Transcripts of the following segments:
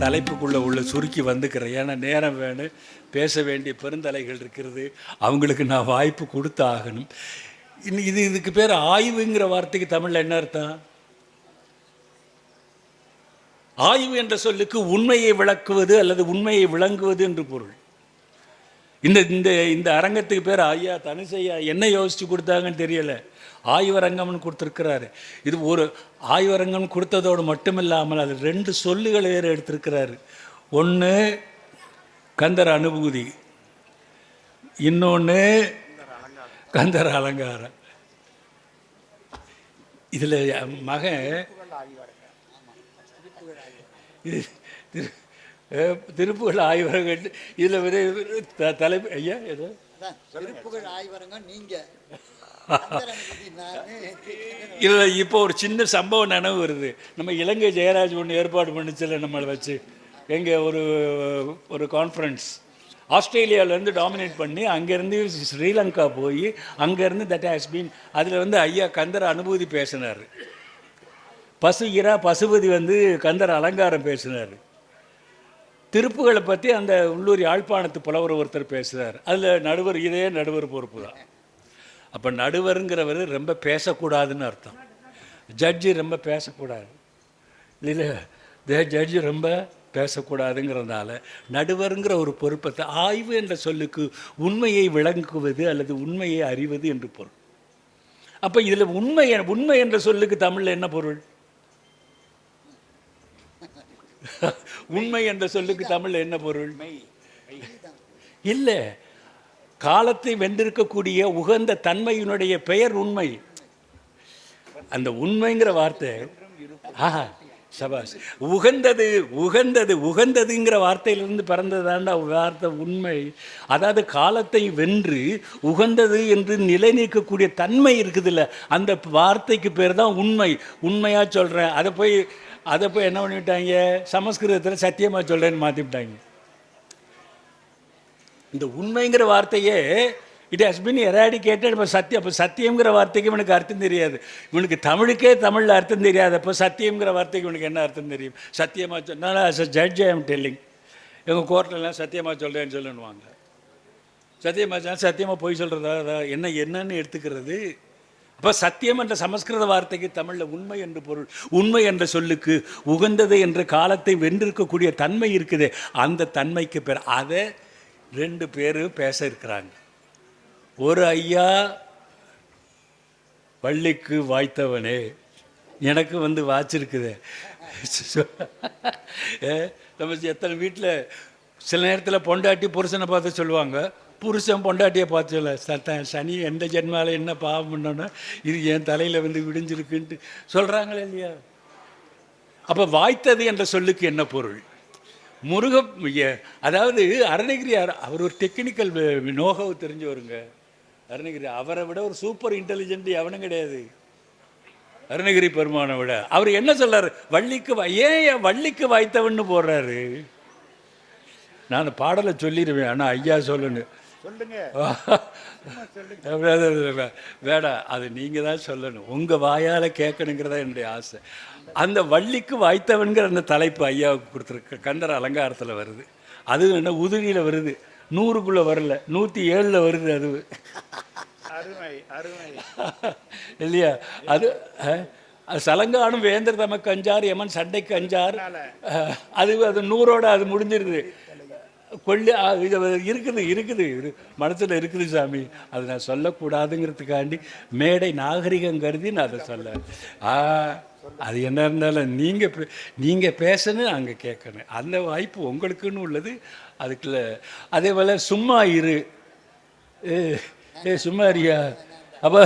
தலைப்புக்குள்ளே உள்ள சுருக்கி வந்துக்கிறேன். ஏன்னா நேரம் வேணும், பேச வேண்டிய பெருந்தலைகள் இருக்கிறது, அவங்களுக்கு நான் வாய்ப்பு கொடுத்து ஆகணும். இதுக்கு பேர் ஆய்வுங்கிற வார்த்தைக்கு தமிழில் என்ன அர்த்தம்? ஆய்வு என்ற சொல்லுக்கு உண்மையை விளக்குவது அல்லது உண்மையை விளங்குவது என்று பொருள். இந்த இந்த இந்த அரங்கத்துக்கு பேர் ஐயா தனுசையா என்ன யோசித்து கொடுத்தாங்கன்னு தெரியலை, ஆய்வரங்கம்னு கொடுத்துருக்கிறாரு. இது ஒரு ஆய்வரங்கம் கொடுத்ததோடு மட்டுமில்லாமல் அது 2 சொல்லுகளை வேறு எடுத்திருக்கிறாரு. ஒன்று கந்தர் அனுபூதி, இன்னொன்று கந்தர் அலங்காரம். இதில் மகன் திருப்புகழ் ஆய்வரங்கள் இதில் வந்து தலைப்பு ஐயா ஏதோ திருப்புகழ் ஆய்வரங்கம் நீங்கள் இல்லை. இப்போ ஒரு சின்ன சம்பவம் நினைவு வருது. நம்ம இலங்கை ஜெயராஜ் ஒன்று ஏற்பாடு பண்ணிச்சில்ல நம்மளை வச்சு, எங்கே ஒரு கான்ஃபரன்ஸ் ஆஸ்திரேலியாவிலேருந்து டாமினேட் பண்ணி அங்கேருந்து ஸ்ரீலங்கா போய் அங்கேருந்து தட் ஹேஸ் பீன் அதில் வந்து ஐயா கந்தர் அனுபூதி பேசினார். பசுபதி வந்து கந்தர் அலங்காரம் பேசினார். திருப்புகளை பற்றி அந்த உள்ளூர் யாழ்ப்பாணத்து புலவர் ஒருத்தர் பேசுகிறார். அதில் நடுவர் இதே நடுவர் பொறுப்பு தான். அப்போ நடுவருங்கிறவர் ரொம்ப பேசக்கூடாதுன்னு அர்த்தம். ஜட்ஜி ரொம்ப பேசக்கூடாது இல்லை, ஜட்ஜி ரொம்ப பேசக்கூடாதுங்கிறதுனால நடுவருங்கிற ஒரு பொறுப்பத்தை ஆய்வு என்ற சொல்லுக்கு உண்மையை விளங்குவது அல்லது உண்மையை அறிவது என்று பொருள். அப்போ இதில் உண்மை என்ற சொல்லுக்கு தமிழில் என்ன பொருள்? உண்மை என்ற சொல்லுக்கு தமிழில் என்ன பொருள்? இல்லை, காலத்தை வென்றிருக்கக்கூடிய உகந்த தன்மையினுடைய பெயர் உண்மை. அந்த உண்மைங்கிற வார்த்தை சபாஸ் உகந்தது உகந்தது உகந்ததுங்கிற வார்த்தையிலிருந்து பிறந்ததாண்டா வார்த்தை உண்மை. அதாவது காலத்தை வென்று உகந்தது என்று நிலை நீக்கக்கூடிய தன்மை இருக்குதுல்ல, அந்த வார்த்தைக்கு பேர் தான் உண்மை. உண்மையாக சொல்கிறேன், அதை போய் என்ன பண்ணிவிட்டாங்க, சமஸ்கிருதத்தில் சத்தியமாக சொல்கிறேன்னு மாற்றிவிட்டாங்க. இந்த உண்மைங்கிற வார்த்தையே இட் ஹஸ் பின் எராடிகேட்டட். இப்போ சத்தியங்கிற வார்த்தைக்கு இவனுக்கு அர்த்தம் தெரியாது. இவனுக்கு தமிழுக்கே தமிழில் அர்த்தம் தெரியாது. அப்போ சத்தியங்கிற வார்த்தைக்கு இவனுக்கு என்ன அர்த்தம் தெரியும்? சத்தியமாக சொன்னால் as a judge I am telling, எங்கள் கோர்ட்லலாம் சத்தியமாக சொல்கிறேன்னு சொல்லுவாங்க. சத்தியமாக சத்தியமாக போய் சொல்கிறதா என்னன்னு எடுத்துக்கிறது. அப்போ சத்தியம் என்ற சமஸ்கிருத வார்த்தைக்கு தமிழில் உண்மை என்று பொருள். உண்மை என்ற சொல்லுக்கு உகந்தது என்ற காலத்தை வென்றிருக்கக்கூடிய தன்மை இருக்குது, அந்த தன்மைக்கு பேர். அதை 2 பேர் பேச இருக்கிறாங்க. ஒரு ஐயா வள்ளிக்கு வாய்த்தவனே, எனக்கு வந்து வாய்ச்சிருக்குது. நம்ம எத்தனை வீட்டில் சில நேரத்தில் பொண்டாட்டி புருஷனை பார்த்து சொல்லுவாங்க, புருஷன் பொண்டாட்டியை பார்த்து சொல்ல சனி எந்த ஜென்மாவில் என்ன பாவம் பண்ணோன்னா இது என் தலையில் வந்து விடிஞ்சிருக்குன்ட்டு சொல்கிறாங்களே இல்லையா? அப்போ வாய்த்தது என்ற சொல்லுக்கு என்ன பொருள்? அதாவது அருணகிரியார் அவர் ஒரு டெக்னிக்கல் நோகவு தெரிஞ்சவருங்க. அருணகிரி அவரை விட ஒரு சூப்பர் இன்டெலிஜென்ட் எவனும் கிடையாது. அருணகிரி பெருமானை விட அவர் என்ன சொல்றாரு, ஏன் வள்ளிக்கு வாய்த்தவன்னு போடுறாரு. நான் பாடலை சொல்லிடுவேன், ஆனால் ஐயா சொல்லணும். வேடா, அது நீங்கள் தான் சொல்லணும், உங்கள் வாயால் கேட்கணுங்கிறதா என்னுடைய ஆசை. அந்த வள்ளிக்கு வாய்த்தவன்கிற அந்த தலைப்பு ஐயாவுக்கு கொடுத்துருக்கு. கந்தர் அலங்காரத்தில் வருது. அது என்ன உதிரியில் வருது, 100க்குள்ளே வரல, 107 வருது. அது இல்லையா? அது சலங்கானும் வேந்தர் தமக்கு அஞ்சார், யமன் சண்டைக்கு அஞ்சார். அது 100ஓட அது முடிஞ்சிருது. இது இருக்குது மனசில் இருக்குது சாமி. அது நான் சொல்லக்கூடாதுங்கிறதுக்காண்டி மேடை நாகரிகம் கருதி நான் அதை சொல்ல. அது என்ன இருந்தாலும் நீங்கள் பேசணும், அங்கே கேட்கணும். அந்த வாய்ப்பு உங்களுக்குன்னு உள்ளது. அதுக்குள்ள அதே போல் சும்மா இரு, சும்மா இருயா. அப்போ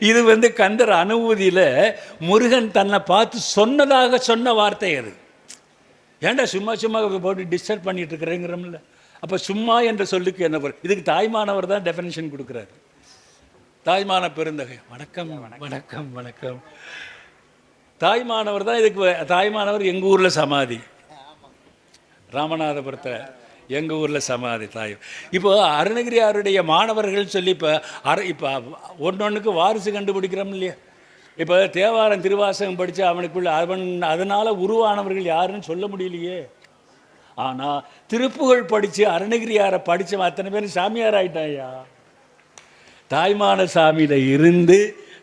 இது வந்து கந்தர் அனுபூதியில் முருகன் தன்னை பார்த்து சொன்னதாக சொன்ன வார்த்தை. அது ஏன்டா சும்மா போட்டு டிஸ்டர்ப் பண்ணிட்டு இருக்கிறேங்கிறோம்ல. அப்போ சும்மா என்ற சொல்லுக்கு என்ன பொருள்? இதுக்கு தாய்மானவர் தான் டெஃபினேஷன் கொடுக்குறாரு. தாய்மான பெருந்தகை வணக்கம் வணக்கம் வணக்கம். தாய்மானவர் தான் இதுக்கு. தாய்மானவர் எங்கள் ஊரில் சமாதி, ராமநாதபுரத்தில் எங்கள் ஊரில் சமாதி தாய். இப்போ அருணகிரியாருடைய மாணவர்கள் சொல்லி இப்போ ஒன்றொன்றுக்கு வாரிசு கண்டுபிடிக்கிறோம் இல்லையா? இப்போ தேவாரம் திருவாசகம் படித்து அவனுக்குள்ள அதனால் உருவானவர்கள் யாருன்னு சொல்ல முடியலையே. ஆனால் திருப்புகழ் படித்து அருணகிரியாரை படித்த அத்தனை பேர் சாமியார் ஆயிட்டாயா. தாய்மான சாமியில் இருந்து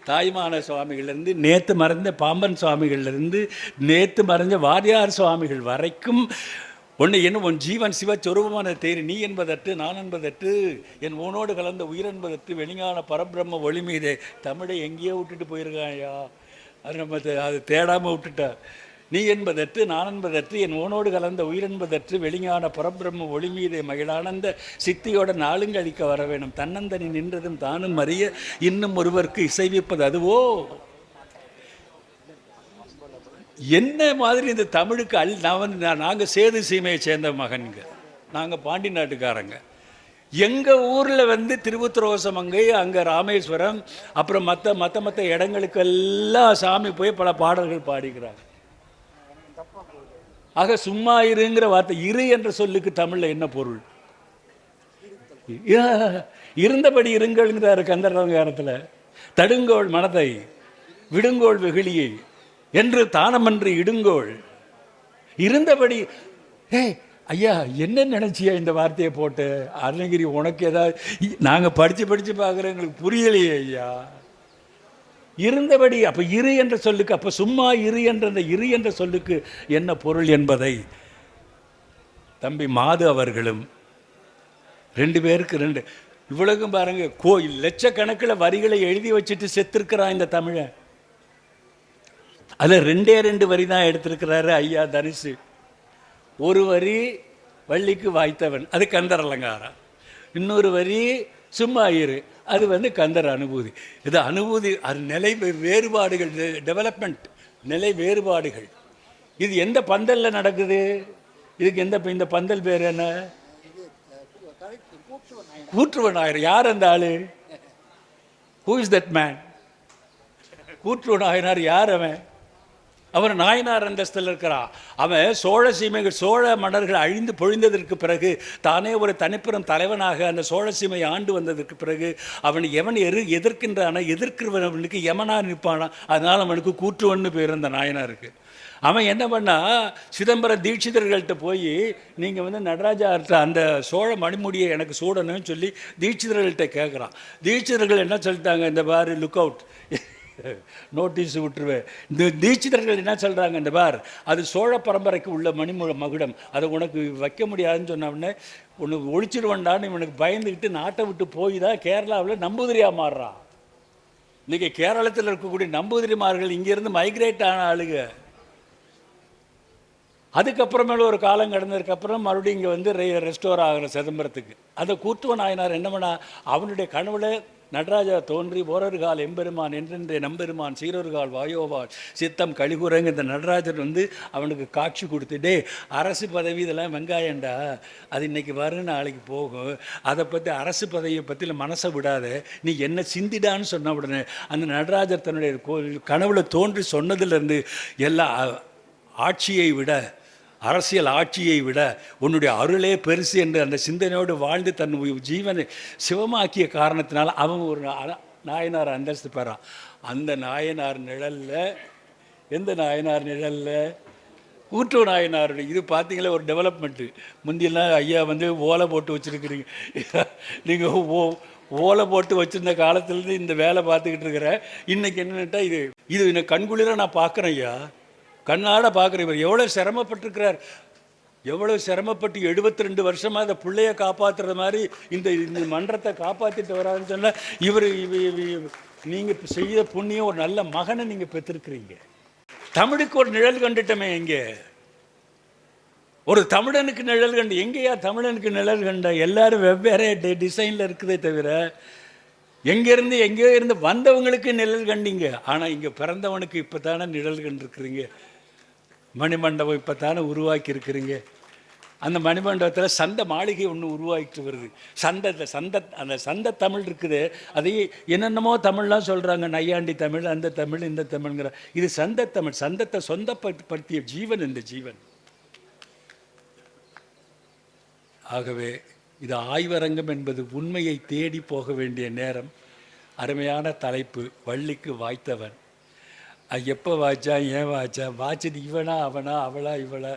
தாய்மான சுவாமிகள்லேருந்து நேற்று மறைந்த பாம்பன் சுவாமிகள்லேருந்து நேற்று மறைஞ்ச வாரியார் சுவாமிகள் வரைக்கும் ஒன்று என்ன உன் ஜீவன் சிவச்சொரூபமான தேரி நீ என்பதற்று நான் என்பதற்று என் உனோடு கலந்த உயிர் என்பதற்று வெளிஞான பரபிரம்ம ஒளி மீதே தமிழை எங்கேயோ விட்டுட்டு போயிருக்காயா. அது நம்ம அது தேடாமல் விட்டுட்டா. நீ என்பதற்று நான் என்பதற்று என் உனோடு கலந்த உயிர் என்பதற்று வெளிஞான பரபிரம்ம ஒளி மீதே மகிழானந்த சித்தியோட நாளுங்கழிக்க வர வேணும். தன்னந்தனி நின்றதும் தானும் அறிய இன்னும் ஒருவருக்கு இசைவிப்பது அதுவோ. என்ன மாதிரி இந்த தமிழுக்கு நாங்கள் சேது சீமையை சேர்ந்த மகன்க, நாங்கள் பாண்டி நாட்டுக்காரங்க. எங்கள் ஊரில் திருவுத்திரோசமங்கை, அங்கே ராமேஸ்வரம், அப்புறம் மற்ற இடங்களுக்கெல்லாம் சாமி போய் பல பாடல்கள் பாடிக்கிறாங்க. ஆக சும்மா இருங்கிற வார்த்தை, இரு என்ற சொல்லுக்கு தமிழில் என்ன பொருள்? இருந்தபடி இருங்கள்ங்கிறாரு கந்தரலங்காரத்தில். தடுங்கோள் மனதை விடுங்கோள் வெகுளியை என்று தானமன்றி இடுங்கோள். இருந்தபடி ஐயா என்ன நினைச்சியா இந்த வார்த்தையை போட்டு? அருணகிரி உனக்கு ஏதாவது நாங்கள் படித்து பார்க்குறோம், எங்களுக்கு புரியலையே ஐயா. இருந்தபடி அப்போ இரு என்ற சொல்லுக்கு, அப்போ சும்மா இரு என்ற அந்த இரு என்ற சொல்லுக்கு என்ன பொருள் என்பதை தம்பி மாது அவர்களும் 2 பேருக்கு 2 இவ்வளவுக்கும் பாருங்க, லட்சக்கணக்கில் வரிகளை எழுதி வச்சுட்டு செத்துருக்கிறான் இந்த தமிழை. அதில் 2 வரி தான் எடுத்திருக்கிறாரு ஐயா தரிசு. ஒரு வரி வள்ளிக்கு வாய்த்தவன், அது கந்தர் அலங்காரம். இன்னொரு வரி சும்மா இரு, அது கந்தர் அனுபூதி. இது அனுபூதி, அது நிலை வேறுபாடுகள், டெவலப்மெண்ட் நிலை வேறுபாடுகள். இது எந்த பந்தலில் நடக்குது? இதுக்கு இந்த பந்தல் பேர் என்ன? கூற்றுவனாயர். யார் அந்த ஆளு? Who is that man? Kootruva Nayanar யார்? அவன் நாயனார் அந்தஸ்தில் இருக்கிறான். அவன் சோழ சீமைகள், சோழ மன்னர்கள் அழிந்து பொழிந்ததற்கு பிறகு, தானே ஒரு தனிப்பெரும் தலைவனாக அந்த சோழ சீமையை ஆண்டு வந்ததற்கு பிறகு அவன் எவன் எதிர்க்கின்றான, எதிர்க்கிறவனுக்கு யமனா நிற்பானா. அதனால் அவனுக்கு கூற்றுவன்னு பேர் அந்த நாயனாருக்கு. அவன் என்ன பண்ணா, சிதம்பரம் தீட்சிதர்கள்ட்ட போய் நீங்கள் நடராஜார்கிட்ட அந்த சோழ மணிமுடியை எனக்கு சூடணும்னு சொல்லி தீட்சிதர்கள்ட்ட கேட்குறான். தீட்சிதர்கள் என்ன சொல்லிட்டாங்க, இந்த பாரு லுக் அவுட், நோட்டீஸ் விட்டுருவேன். இந்த தீட்சிதர்கள் என்ன சொல்கிறாங்க, இந்த பார் அது சோழ பரம்பரைக்கு உள்ள மகுடம், அதை உனக்கு வைக்க முடியாதுன்னு சொன்ன உடனே உனக்கு ஒழிச்சிடுவேண்டான்னு இவனுக்கு பயந்துக்கிட்டு நாட்டை விட்டு போய் தான் கேரளாவில் நம்பூதிரியாக மாறுறான். இன்றைக்கி கேரளத்தில் இருக்கக்கூடிய நம்பூதிரிமார்கள் இங்கேருந்து மைக்ரேட் ஆன ஆளுங்க. அதுக்கப்புறமேல ஒரு காலம் கடந்ததுக்கப்புறம் மறுபடியும் இங்கே ரெஸ்டோர் ஆகிற சிதம்பரத்துக்கு. அந்த கூத்துவ நாயனார் என்ன பண்ணா, அவனுடைய கனவுல நடராஜா தோன்றி ஓரொருகால் எம்பெருமான் என்றென்றே நம்பெருமான் சீரொருகால் வாயோவாள் சித்தம் கழிகுறங்க இந்த நடராஜர் அவனுக்கு காட்சி கொடுத்துட்டே, அரசு பதவி இதெல்லாம் வெங்காயண்டா, அது இன்னைக்கு வரும் நாளைக்கு போகும், அதை பற்றி அரசு பதவியை பற்றி மனசை விடாத, நீ என்ன சிந்திடான்னு சொன்ன உடனே அந்த நடராஜர் தன்னுடைய கனவுல தோன்றி சொன்னதுலேருந்து எல்லா ஆட்சியை விட, அரசியல் ஆட்சியை விட உன்னுடைய அருளே பெருசு என்று அந்த சிந்தனையோடு வாழ்ந்து தன் ஜீவனை சிவமாக்கிய காரணத்தினால அவன் ஒரு நாயனார் அந்தஸ்து பெறான். அந்த நாயனார் நிழலில், எந்த நாயனார் நிழலில்? கூற்று நாயனாருடைய. இது பார்த்தீங்களா ஒரு டெவலப்மெண்ட்டு. முந்தியெல்லாம் ஐயா ஓலை போட்டு வச்சுருக்கிறீங்க, நீங்கள் ஓலை போட்டு வச்சுருந்த காலத்துலேருந்து இந்த வேலை பார்த்துக்கிட்டு இருக்கிறேன். இன்றைக்கி என்னென்னா இது எனக்கு கண்குளிர நான் பார்க்குறேன் ஐயா, கண்ணாட பார்க்குற. இவர் எவ்வளோ சிரமப்பட்டிருக்கிறார், எவ்வளோ சிரமப்பட்டு 72 வருஷமாக அதை பிள்ளைய காப்பாற்றுற மாதிரி இந்த மன்றத்தை காப்பாற்றிட்டு வராதுன்னு சொன்னால் இவர் நீங்கள் செய்த புண்ணியம், ஒரு நல்ல மகனை நீங்கள் பெற்றிருக்கிறீங்க. தமிழுக்கு ஒரு நிழல் கண்டுட்டமே. எங்கே ஒரு தமிழனுக்கு நிழல் கண்டு? எங்கேயா தமிழனுக்கு நிழல் கண்ட? எல்லாரும் வெவ்வேறு டிசைனில் இருக்குதே தவிர, எங்கேருந்து எங்கேயோ இருந்து வந்தவங்களுக்கு நிழல் கண்டிங்க. ஆனால் இங்கே பிறந்தவனுக்கு இப்போ தானே நிழல் கண்டிருக்கிறீங்க. மணிமண்டபம் இப்போ தானே உருவாக்கி இருக்கிறீங்க. அந்த மணிமண்டபத்தில் சந்த மாளிகை ஒன்று உருவாக்கிட்டு வருது. அந்த சந்த தமிழ் இருக்குது. அதையே என்னென்னமோ தமிழ்லாம் சொல்கிறாங்க, நையாண்டி தமிழ், அந்த தமிழ், இந்த தமிழ்ங்கிற. இது சந்த தமிழ். சந்தத்தை சொந்தப்படுத்திய ஜீவன் இந்த ஜீவன். ஆகவே இது ஆய்வரங்கம் என்பது உண்மையை தேடி போக வேண்டிய நேரம். அருமையான தலைப்பு, வள்ளிக்கு வாய்த்தவன். எப்போ வாய்ச்சா, ஏன் வாய்ச்சா, வாய்ச்சது இவனா அவனா அவளா இவளா,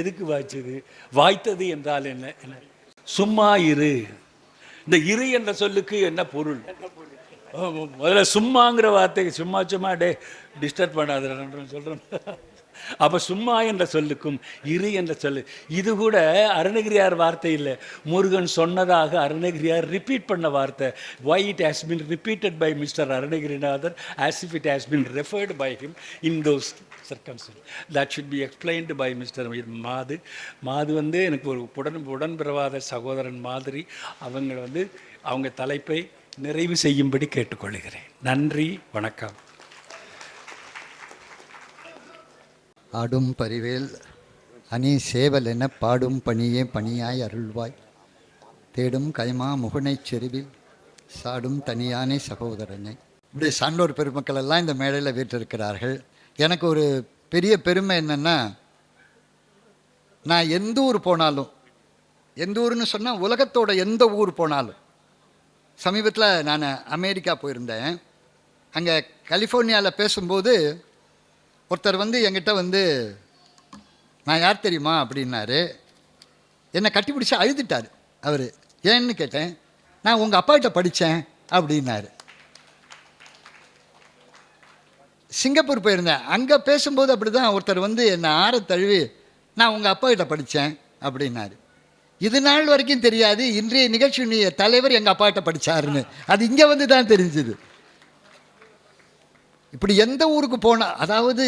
எதுக்கு வாய்ச்சது, வாய்த்தது என்றால் என்ன என்ன சும்மா இரு. இந்த இரு என்ற சொல்லுக்கு என்ன பொருள்? முதல்ல சும்மாங்கிற வார்த்தைக்கு சும்மா டே டிஸ்டர்ப் பண்ணாத சொல்கிறேன். அப்போ சும்மா என்ற சொல்லுக்கும் இரு என்ற சொல்லு, இது கூட அருணகிரியார் வார்த்தை இல்லை, முருகன் சொன்னதாக அருணகிரியார் ரிப்பீட் பண்ண வார்த்தை. Why it has been repeated by mister Arunagirinathar as if it has been referred by him in those circumstances. That should be explained by mister Madhu வந்து எனக்கு ஒரு உடன்பிறவாத சகோதரன் மாதிரி. அவங்க தலைப்பை நிறைவு செய்யும்படி கேட்டுக்கொள்கிறேன். நன்றி, வணக்கம். ஆடும் பரிவேல் அணி சேவல் என பாடும் பணியே பணியாய் அருள்வாய், தேடும் கைமா முகனைச் செருவில் சாடும் தனியானே சகோதரனை. இப்படி சான்றோர் பெருமக்கள் எல்லாம் இந்த மேடையில் வீற்றிருக்கிறார்கள். எனக்கு ஒரு பெரிய பெருமை என்னென்னா, நான் எந்த ஊர் போனாலும், எந்த ஊர்னு சொன்னால் உலகத்தோட எந்த ஊர் போனாலும், சமீபத்தில் நான் அமெரிக்கா போயிருந்தேன். அங்கே கலிஃபோர்னியாவில் பேசும்போது ஒருத்தர் என்கிட்ட நான் யார் தெரியுமா அப்படின்னாரு. என்னை கட்டி பிடிச்சி அழுதுட்டார் அவர். ஏன்னு கேட்டேன். நான் உங்கள் அப்பாகிட்ட படித்தேன் அப்படின்னாரு. சிங்கப்பூர் போயிருந்தேன். அங்கே பேசும்போது அப்படி தான் ஒருத்தர் என்னை ஆற தழுவி நான் உங்கள் அப்பாகிட்ட படித்தேன் அப்படின்னாரு. இது நாள் வரைக்கும் தெரியாது இன்றைய நிகழ்ச்சியுடைய தலைவர் எங்கள் அப்பாகிட்ட படித்தாருன்னு. அது இங்கே தான் தெரிஞ்சுது. இப்படி எந்த ஊருக்கு போனால், அதாவது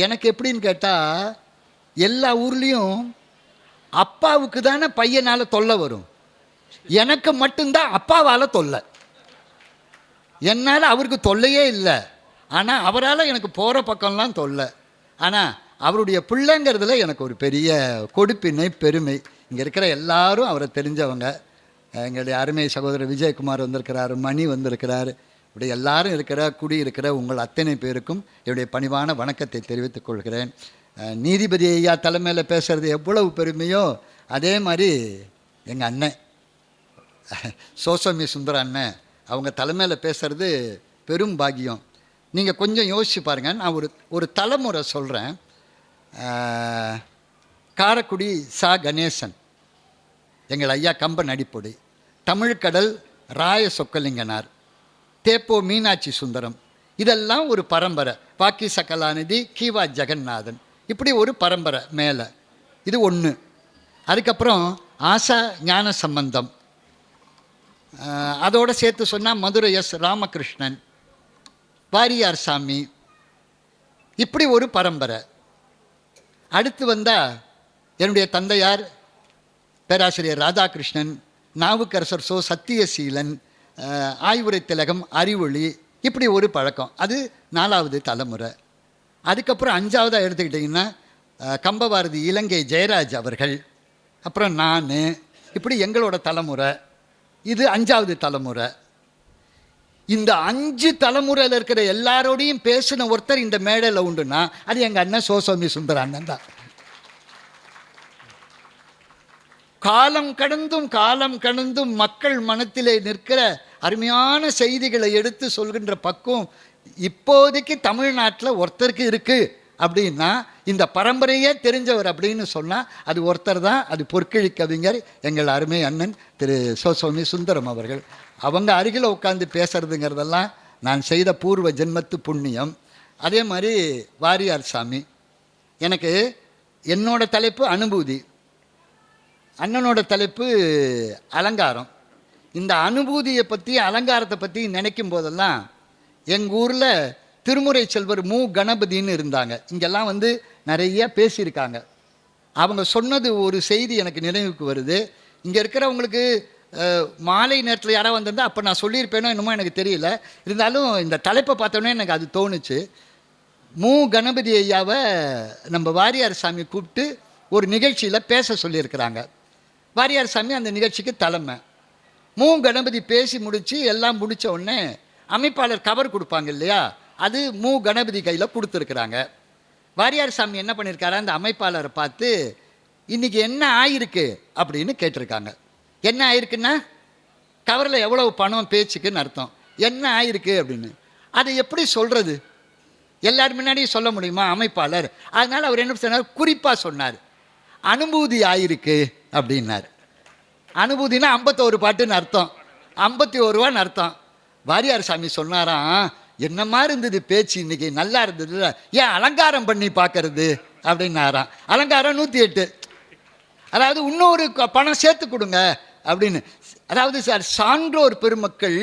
எனக்கு எப்படின்னு கேட்டால், எல்லா ஊர்லேயும் அப்பாவுக்கு தானே பையனால் தொல்லை வரும், எனக்கு மட்டும்தான் அப்பாவால் தொல்லை. என்னால் அவருக்கு தொல்லையே இல்லை, ஆனால் அவரால் எனக்கு போகிற பக்கம்லாம் தொல்லை. ஆனால் அவருடைய பிள்ளைங்கிறதுல எனக்கு ஒரு பெரிய கொடுப்பினை பெருமை. இங்கே இருக்கிற எல்லாரும் அவரை தெரிஞ்சவங்க. எங்களுடைய அருமை சகோதரர் விஜயகுமார் வந்திருக்கிறார், மணி வந்திருக்கிறார். இப்படி எல்லாரும் குடியிருக்கிற உங்கள் அத்தனை பேருக்கும் என்னுடைய பணிவான வணக்கத்தை தெரிவித்துக் கொள்கிறேன். நீதிபதி ஐயா தலைமையில் பேசுகிறது எவ்வளவு பெருமையோ, அதே மாதிரி எங்கள் அண்ணன் சோசமி சுந்தர அண்ணன் அவங்க தலைமையில் பேசுகிறது பெரும் பாக்கியம். நீங்கள் கொஞ்சம் யோசிச்சு பாருங்கள். நான் ஒரு தலைமுறை சொல்கிறேன். காரைக்குடி சா கணேசன், எங்கள் ஐயா கம்பன் அடிப்பொடி, தமிழ்கடல் ராய சொக்கலிங்கனார், தேப்போ மீனாட்சி சுந்தரம், இதெல்லாம் ஒரு பரம்பரை. பாக்கி சக்கலாநிதி, கீவா ஜெகநாதன், இப்படி ஒரு பரம்பரை மேலே. இது ஒன்று. அதுக்கப்புறம் ஆசா ஞான சம்பந்தம், அதோடு சேர்த்து சொன்னால் மதுரை எஸ் ராமகிருஷ்ணன், வாரியார் சாமி, இப்படி ஒரு பரம்பரை. அடுத்து வந்தால் என்னுடைய தந்தையார் பேராசிரியர் ராதாகிருஷ்ணன், நாவுக்கரசர் சோ சத்தியசீலன், ஆய்வுரை திலகம், அறிவொளி, இப்படி ஒரு பழக்கம். அது 4வது தலைமுறை. அதுக்கப்புறம் 5வதாக எடுத்துக்கிட்டிங்கன்னா கம்பபாரதி இலங்கை ஜெயராஜ் அவர்கள், அப்புறம் நான், இப்படி எங்களோட தலைமுறை. இது 5வது தலைமுறை. இந்த 5 தலைமுறையில் இருக்கிற எல்லாரோடையும் பேசின ஒருத்தர் இந்த மேடையில் உண்டுன்னா அது எங்கள் அண்ணன் சோசோமி சுந்தர அண்ணன் தான். காலம் கடந்தும் மக்கள் மனத்திலே நிற்கிற அருமையான செய்திகளை எடுத்து சொல்கின்ற பக்குவம் இப்போதைக்கு தமிழ்நாட்டில் ஒருத்தருக்கு இருக்குது அப்படின்னா, இந்த பரம்பரையே தெரிஞ்சவர் அப்படின்னு சொன்னால் அது ஒருத்தர் தான். அது பொற்கிழி கவிஞர் எங்கள் அருமை அண்ணன் திரு சோசோமி சுந்தரம் அவர்கள். அவங்க அருகில் உட்காந்து பேசுறதுங்கிறதெல்லாம் நான் செய்த பூர்வ ஜென்மத்து புண்ணியம். அதே மாதிரி வாரியார் சாமி. எனக்கு என்னோட தலைப்பு அனுபூதி, அண்ணனோட தலைப்பு அலங்காரம். இந்த அனுபூதியை பற்றி அலங்காரத்தை பற்றி நினைக்கும் போதெல்லாம் எங்கள் ஊரில் திருமுறை செல்வர் மு கணபதின்னு இருந்தாங்க. இங்கெல்லாம் நிறைய பேசியிருக்காங்க. அவங்க சொன்னது ஒரு செய்தி எனக்கு நினைவுக்கு வருது. இங்கே இருக்கிறவங்களுக்கு மாலை நேரத்தில் யாராவது வந்திருந்தால் அப்போ நான் சொல்லியிருப்பேனோ என்னமோ எனக்கு தெரியல. இருந்தாலும் இந்த தலைப்பை பார்த்தோன்னே எனக்கு அது தோணுச்சு. மு கணபதி ஐயாவை நம்ம வாரியார் சாமி கூப்பிட்டு ஒரு நிகழ்ச்சியில் பேச சொல்லியிருக்கிறாங்க. வாரியார் சாமி அந்த நிகழ்ச்சிக்கு தலைமை. மு கணபதி பேசி முடித்து எல்லாம் முடித்த உடனே அமைப்பாளர் கவர் கொடுப்பாங்க இல்லையா, அது மு கணபதி கையில் கொடுத்துருக்குறாங்க. வாரியார் சாமி என்ன பண்ணியிருக்காரு, அந்த அமைப்பாளரை பார்த்து இன்றைக்கி என்ன ஆயிருக்கு அப்படின்னு கேட்டிருக்காங்க. என்ன ஆயிருக்குன்னா கவரில் எவ்வளவு பணம் பேச்சுக்குன்னு அர்த்தம். என்ன ஆயிருக்கு அப்படின்னு அதை எப்படி சொல்கிறது? எல்லாரும் முன்னாடியும் சொல்ல முடியுமா அமைப்பாளர்? அதனால் அவர் என்ன சொன்னார், குறிப்பாக சொன்னார், அனுபூதி ஆயிருக்கு அப்படின்னார். அனுபூதினா 51 பாட்டுன்னு அர்த்தம், 51 ரூபான்னு அர்த்தம். வாரியார் சாமி சொன்னாராம், என்னமா இருந்தது பேச்சு இன்னைக்கு, நல்லா இருந்தது, ஏன் அலங்காரம் பண்ணி பார்க்கறது அப்படின்னாராம். அலங்காரம் 108, அதாவது இன்னொரு பணம் சேர்த்து கொடுங்க அப்படின்னு. அதாவது சார், சான்றோர் பெருமக்கள்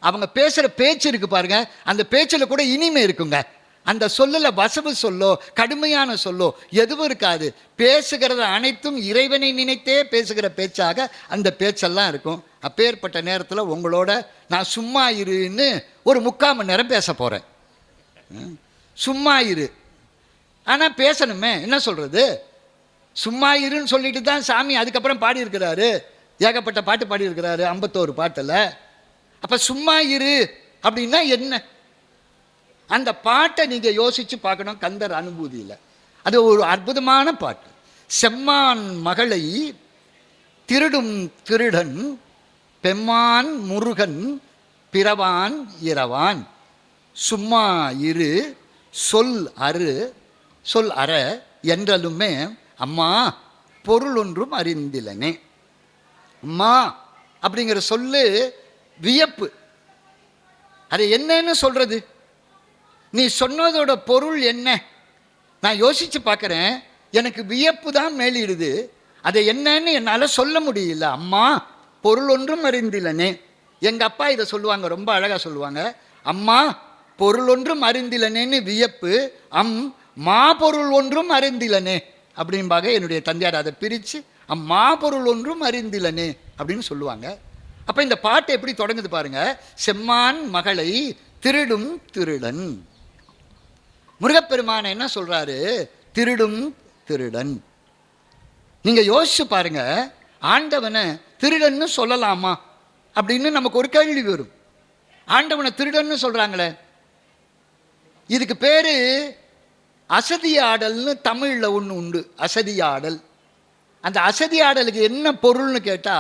அவங்க பேசுகிற பேச்சு இருக்கு பாருங்க, அந்த பேச்சில் கூட இனிமை இருக்குங்க. அந்த சொல்லில் வசவு சொல்லோ கடுமையான சொல்லோ எதுவும் இருக்காது. பேசுகிறது அனைத்தும் இறைவனை நினைத்தே பேசுகிற பேச்சாக அந்த பேச்செல்லாம் இருக்கும். அப்பேற்பட்ட நேரத்தில் உங்களோட நான் சும்மா இருன்னு ஒரு 3/4 மணி நேரம் பேச போகிறேன். சும்மா இரு, ஆனால் பேசணுமே, என்ன சொல்கிறது? சும்மா இருன்னு சொல்லிட்டு தான் சாமி அதுக்கப்புறம் பாடியிருக்கிறாரு, ஏகப்பட்ட பாட்டு பாடியிருக்கிறாரு, 51 பாட்டில். அப்போ சும்மா இரு அப்படின்னா என்ன? அந்த பாட்டை நீங்கள் யோசித்து பார்க்கணும். கந்தர் அனுபூதியில் அது ஒரு அற்புதமான பாட்டு. செம்மான் மகளை திருடும் திருடன் பெம்மான் முருகன் பிறவான் இரவான் சும்மா இரு சொல் அரு சொல் அற என்றலுமே அம்மா பொருள் ஒன்றும் அறிந்திலனே. அம்மா அப்படிங்கிற சொல்லு வியப்பு. அது என்னன்னு சொல்றது? நீ சொன்னதோட பொருள் என்ன? நான் யோசிச்சு பார்க்குறேன், எனக்கு வியப்பு தான் மேலிடுது. அதை என்னன்னு என்னால் சொல்ல முடியல. அம்மா பொருள் ஒன்றும் அறிந்திலனே. எங்கள் அப்பா இதை சொல்லுவாங்க, ரொம்ப அழகாக சொல்லுவாங்க, அம்மா பொருள் ஒன்றும் அறிந்திலனேன்னு வியப்பு, மா பொருள் ஒன்றும் அறிந்திலனே அப்படின்பாக என்னுடைய தந்தையார் அதை பிரித்து அம்மா பொருள் ஒன்றும் அறிந்திலனே அப்படின்னு சொல்லுவாங்க. அப்போ இந்த பாட்டு எப்படி தொடங்குது பாருங்க, செம்மான் மகளை திருடும் திருடன். முருகப்பெருமான என்ன சொல்றாரு? திருடும் திருடன். நீங்க யோசிச்சு பாருங்க, ஆண்டவனை திருடன்னு சொல்லலாமா அப்படின்னு நமக்கு ஒரு கேள்வி வரும். ஆண்டவனை திருடன்னு சொல்றாங்களே, இதுக்கு பேரு அசதியாடல்னு தமிழ்ல ஒன்று உண்டு. அசதியாடல். அந்த அசதியாடலுக்கு என்ன பொருள்னு கேட்டா,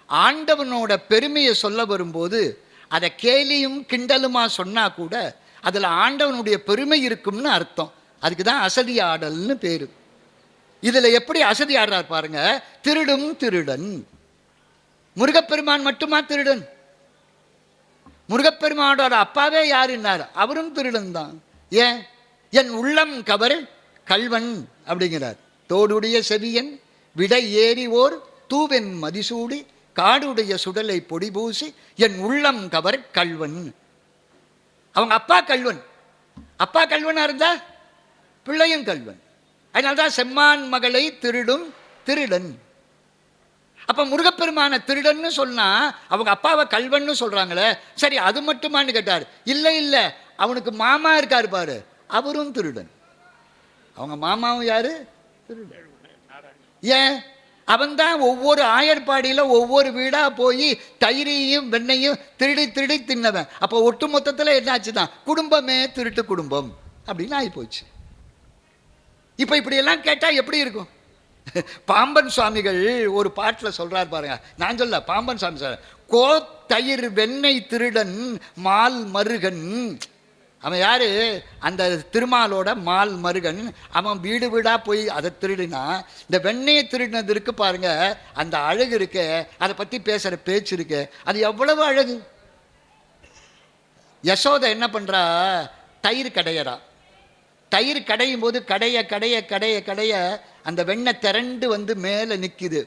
ஆண்டவனோட பெருமையை சொல்ல வரும்போது அதை கேலியும் கிண்டலுமா சொன்னா கூட அதில் ஆண்டவனுடைய பெருமை இருக்கும்னு அர்த்தம். அதுக்கு தான் அசதி ஆடல்னு பேரு. இதில் எப்படி அசதி ஆடுறார் பாருங்க, திருடும் திருடன். முருகப்பெருமான் மட்டுமா திருடன்? முருகப்பெருமானோட அப்பாவே யாருன்னார், அவரும் திருடன் தான். ஏன்? என் உள்ளம் கவர் கல்வன் அப்படிங்கிறார். தோடுடைய செவியன் விடை ஏறி ஓர் தூவென் மதிசூடி காடுடைய சுடலை பொடி பூசி என் உள்ளம் கவர் கல்வன். அவங்க அப்பா கல்வன். அப்பா கல்வனா இருந்தா பிள்ளையும் கல்வன். அதனால்தான் செம்மான் மகளை திருடும் திருடன். அப்ப முருகப்பெருமான திருடன்னு சொன்னா அவங்க அப்பாவை கல்வன்னு சொல்றாங்களே, சரி அது மட்டுமான்னு கேட்டார். இல்லை இல்லை, அவனுக்கு மாமா இருக்காரு பாரு, அவரும் திருடன். அவங்க மாமாவும் யாரு? திருடன். ஏன்? அவன் தான் ஒவ்வொரு ஆயர்பாடியில் ஒவ்வொரு வீடாக போய் தயிரையும் வெண்ணையும் திருடி திருடி தின்னவன். அப்போ ஒட்டு மொத்தத்தில் என்னாச்சு தான், குடும்பமே திருட்டு குடும்பம் அப்படின்னு ஆகிப்போச்சு. இப்போ இப்படியெல்லாம் கேட்டால் எப்படி இருக்கும்? பாம்பன் சுவாமிகள் ஒரு பாட்டில் சொல்கிறார் பாருங்க, நான் சொல்ல, பாம்பன் சுவாமி சொல்ற, கோ தயிர் வெண்ணெய் திருடன் மால் மருகன். அவன் யாரு? அந்த திருமாலோட மால் மருகன். அவன் வீடு வீடாக போய் அதை திருடினா, இந்த வெண்ணையை திருடினது இருக்கு பாருங்க, அந்த அழகு இருக்கு, அதை பற்றி பேசுகிற பேச்சு இருக்கு, அது எவ்வளவு அழகு. யசோதை என்ன பண்ணுறா? தயிர் கடையறா. தயிர் கடையும் போது கடைய கடைய கடைய கடைய அந்த வெண்ணெய் திரண்டு வந்து மேலே நிற்கிது.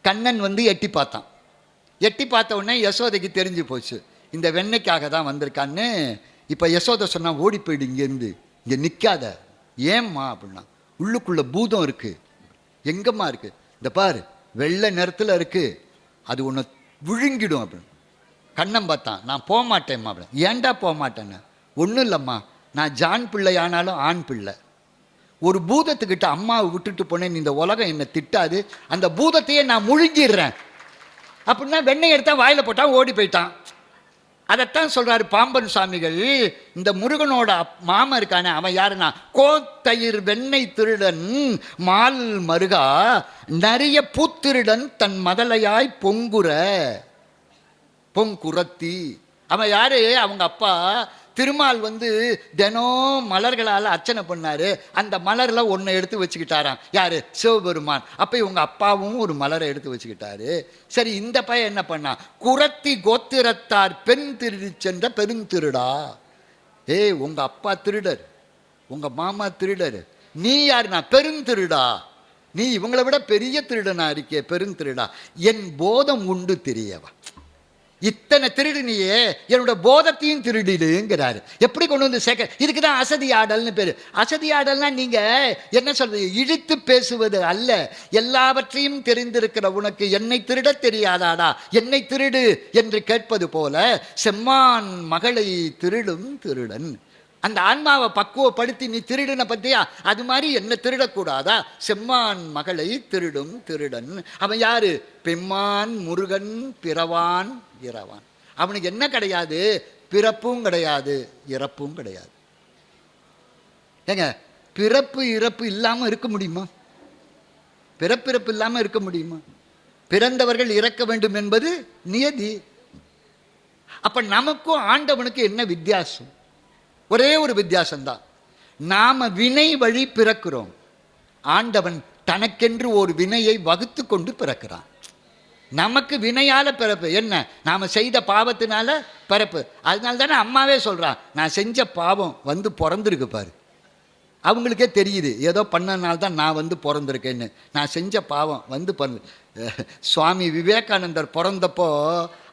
கண்ணன் வந்து எட்டி பார்த்தான். எட்டி பார்த்த உடனே யசோதைக்கு தெரிஞ்சு போச்சு, இந்த வெண்ணெய்க்காக தான் வந்திருக்கான்னு. இப்போ யசோதை சொன்னா, ஓடி போயிடு இங்கேருந்து, இங்கே நிற்காத. ஏம்மா அப்படின்னா, உள்ளுக்குள்ள பூதம் இருக்கு. எங்கம்மா இருக்கு? இந்த பாரு, வெள்ளை நிறத்தில் இருக்கு, அது ஒன்று விழுங்கிடும் அப்படின்னு. கண்ணன் பார்த்தான். நான் போக மாட்டேம்மா அப்படின்னு. ஏன்டா போக மாட்டேன்னு? ஒன்றும் இல்லைம்மா, நான் ஜான் பிள்ளை ஆனாலும் ஆண் பிள்ளை. ஒரு பூதத்துக்கிட்ட அம்மாவை விட்டுட்டு போனேன், இந்த உலகம் என்னை திட்டாது, அந்த பூதத்தையே நான் முழுங்கிடுறேன் அப்படின்னா வெண்ணெய் எடுத்தா வாயில போட்டான், ஓடி போயிட்டான். அதைத்தான் சொல்றாரு பாம்பன் சுவாமிகள். இந்த முருகனோட மாமன் இருக்கானே, அவன் யாருன்னா, கோத்தயிர் வெண்ணெய் திருடன் மால் மருகா நிறைய பூத்திருடன் தன் மதலையாய் பொங்குற பொங்குரத்தி. அவன் யாரு? அவங்க அப்பா திருமால் தினம் மலர்களால் அர்ச்சனை பண்ணாரு. அந்த மலர்ல ஒன்றை எடுத்து வச்சுக்கிட்டாராம். யாரு? சிவபெருமான். அப்ப இவங்க அப்பாவும் ஒரு மலரை எடுத்து வச்சுக்கிட்டாரு. சரி, இந்த பையன் என்ன பண்ணா? குரத்தி கோத்திரத்தார் பெண் திருடி சென்ற பெருந்திருடா. உங்க அப்பா திருடர், உங்க மாமா திருடர், நீ யாருனா? பெருந்திருடா. நீ இவங்களை விட பெரிய திருடனா இருக்கே, பெருந்திருடா. என் போதம் உண்டு தெரியவா. இத்தனை திருடினியே, என்னோட போதத்தையும் திருடிடுங்கிறாரு. எப்படி கொண்டு வந்து சேர்க்க? இதுக்கு தான் அசதி ஆடல்னு பேரு. அசதி ஆடல்னா நீங்க என்ன சொல்றது? இழுத்து பேசுவது அல்ல. எல்லாவற்றையும் தெரிந்திருக்கிற உனக்கு என்னை திருட தெரியாதாடா, என்னை திருடு என்று கேட்பது போல செம்மான் மகளை திருடும் திருடன். அந்த ஆன்மாவை பக்குவப்படுத்தி நீ திருடனை பத்தியா, அது மாதிரி என்ன திருடக்கூடாதா? செம்மான் மகளை திருடும் திருடன். அவன் யாரு? பெம்மான் முருகன் பிறவான் இரவான். அவனுக்கு என்ன கிடையாது? பிறப்பும் கிடையாது, இறப்பும் கிடையாது. ஏங்க, பிறப்பு இறப்பு இல்லாம இருக்க முடியுமா? பிறப்பிறப்பு இல்லாம இருக்க முடியுமா? பிறந்தவர்கள் இறக்க வேண்டும் என்பது நியதி. அப்ப நமக்கும் ஆண்டவனுக்கு என்ன வித்தியாசம்? ஒரே ஒரு வித்தியாசம்தான். நாம வினை வழி பிறக்கிறோம், ஆண்டவன் தனக்கென்று ஒரு வினையை வகுத்து கொண்டு பிறக்கிறான். நமக்கு வினையால பிறப்பு. என்ன? நாம செய்த பாவத்தினால பிறப்பு. அதனால தானே அம்மாவே சொல்றான், நான் செஞ்ச பாவம் பிறந்திருக்கு பாரு. அவங்களுக்கே தெரியுது, ஏதோ பண்ணனால தான் நான் பிறந்திருக்கேன்னு. நான் செஞ்ச பாவம் பிறந்து. சுவாமி விவேகானந்தர் பிறந்தப்போ